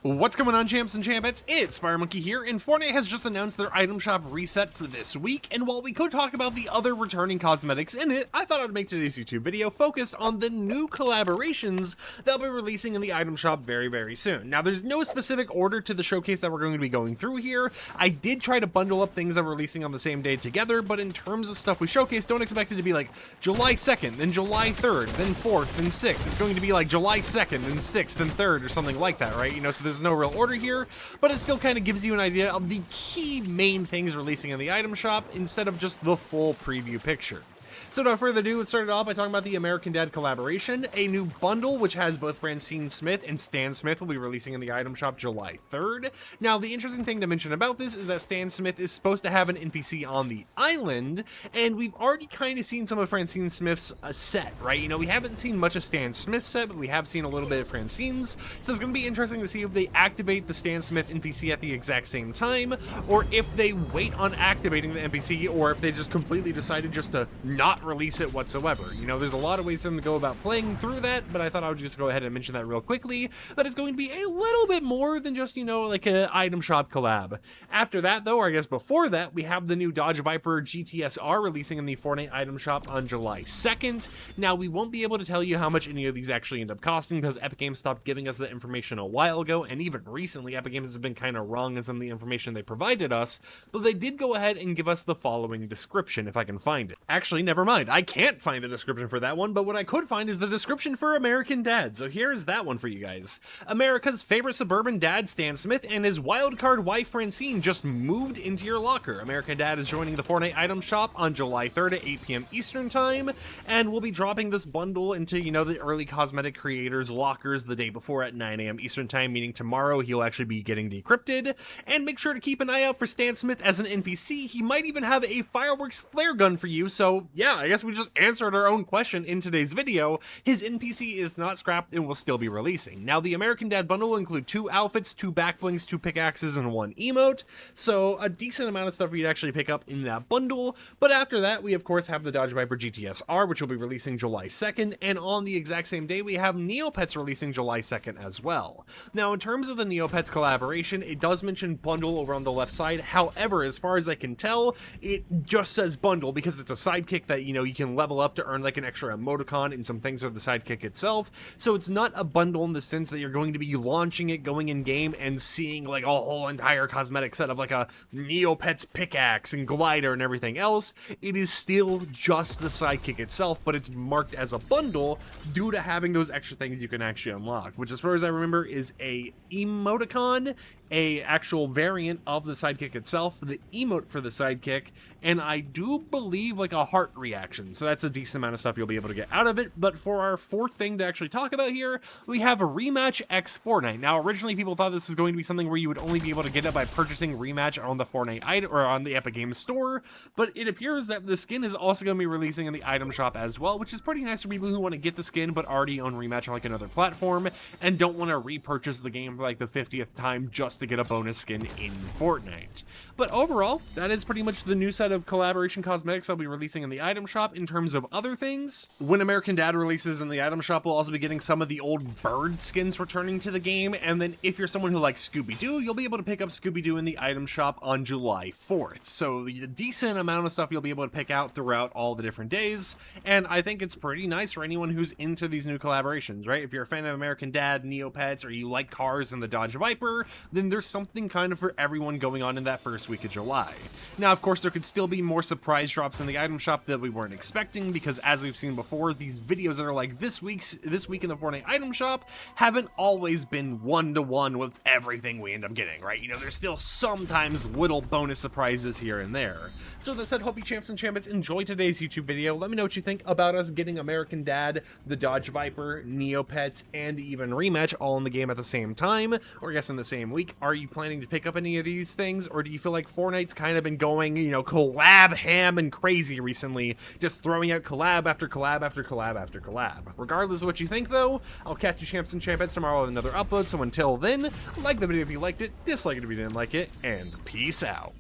What's going on, champs and champettes? It's FireMonkey here, and Fortnite has just announced their item shop reset for this week, and while we could talk about the other returning cosmetics in it, I thought I'd make today's YouTube video focused on the new collaborations they'll be releasing in the item shop very soon. Now, there's no specific order to the showcase that we're going to be going through here. I did try to bundle up things that we're releasing on the same day together, but in terms of stuff we showcase, don't expect it to be like July 2nd, then July 3rd, then 4th, then 6th. It's going to be like July 2nd, then 6th, then 3rd, or something like that, right? You know, so there's no real order here, but it still kind of gives you an idea of the key main things releasing in the item shop instead of just the full preview picture. So without further ado, let's start it off by talking about the American Dad collaboration. A new bundle, which has both Francine Smith and Stan Smith, will be releasing in the item shop July 3rd. Now, the interesting thing to mention about this is that Stan Smith is supposed to have an NPC on the island, and we've already kind of seen some of Francine Smith's set, right? You know, we haven't seen much of Stan Smith's set, but we have seen a little bit of Francine's, so it's going to be interesting to see if they activate the Stan Smith NPC at the exact same time, or if they wait on activating the NPC, or if they just completely decided just to not release it whatsoever. You know, there's a lot of ways for them to go about playing through that, but I thought I would just go ahead and mention that real quickly, that it's going to be a little bit more than just, you know, like an item shop collab. After that, though, or I guess before that, we have the new Dodge Viper GTSR releasing in the Fortnite item shop on July 2nd. Now, we won't be able to tell you how much any of these actually end up costing because Epic Games stopped giving us the information a while ago, and even recently, Epic Games has been kind of wrong in some of the information they provided us, but they did go ahead and give us the following description, if I can find it. Actually, never mind. I can't find the description for that one, but what I could find is the description for American Dad. So here's that one for you guys. America's favorite suburban dad, Stan Smith, and his wildcard wife, Francine, just moved into your locker. American Dad is joining the Fortnite item shop on July 3rd at 8 p.m. Eastern Time, and we'll be dropping this bundle into, you know, the early cosmetic creators' lockers the day before at 9 a.m. Eastern Time, meaning tomorrow he'll actually be getting decrypted. And make sure to keep an eye out for Stan Smith as an NPC. He might even have a fireworks flare gun for you, so yeah, I guess we just answered our own question in today's video. His NPC is not scrapped and will still be releasing. Now, the American Dad bundle will include 2 outfits, 2 backblings, 2 pickaxes, and 1 emote, so a decent amount of stuff for you to actually pick up in that bundle. But after that, we of course have the Dodge Viper GTSR, which will be releasing July 2nd, and on the exact same day, we have Neopets releasing July 2nd as well. Now, in terms of the Neopets collaboration, it does mention bundle over on the left side. However, as far as I can tell, it just says bundle because it's a sidekick that, you know, you can level up to earn like an extra emoticon and some things for the sidekick itself. So it's not a bundle in the sense that you're going to be launching it, going in game, and seeing like a whole entire cosmetic set of like a Neopets pickaxe and glider and everything else. It is still just the sidekick itself, but it's marked as a bundle due to having those extra things you can actually unlock, which as far as I remember is a emoticon, a actual variant of the sidekick itself, the emote for the sidekick, and I do believe like a heart reaction. So that's a decent amount of stuff you'll be able to get out of it. But for our fourth thing to actually talk about here, we have a Rematch X Fortnite. Now, originally people thought this was going to be something where you would only be able to get it by purchasing Rematch on the Fortnite item or on the Epic Games store, but it appears that the skin is also going to be releasing in the item shop as well, which is pretty nice for people who want to get the skin but already own Rematch on like another platform and don't want to repurchase the game for like the 50th time just to get a bonus skin in Fortnite. But overall, that is pretty much the new set of collaboration cosmetics I'll be releasing in the item shop. In terms of other things, when American Dad releases in the item shop, we'll also be getting some of the old bird skins returning to the game, and then if you're someone who likes Scooby-Doo, you'll be able to pick up Scooby-Doo in the item shop on July 4th. So a decent amount of stuff you'll be able to pick out throughout all the different days, and I think it's pretty nice for anyone who's into these new collaborations, right? If you're a fan of American Dad, Neopets, or you like cars and the Dodge Viper, then there's something kind of for everyone going on in that first week of July. Now, of course, there could still be more surprise drops in the item shop that we weren't expecting, because as we've seen before, these videos that are like this week in the Fortnite item shop haven't always been one-to-one with everything we end up getting, right? You know, there's still sometimes little bonus surprises here and there. So with that said, hope you champs and champions enjoy today's YouTube video. Let me know what you think about us getting American Dad, the Dodge Viper, Neopets, and even Rematch all in the game at the same time, or I guess in the same week. Are you planning to pick up any of these things, or do you feel like Fortnite's kind of been going, you know, collab ham and crazy recently, just throwing out collab after collab after collab after collab? Regardless of what you think, though, I'll catch you champs and champions tomorrow with another upload. So until then, like the video if you liked it, dislike it if you didn't like it, and peace out.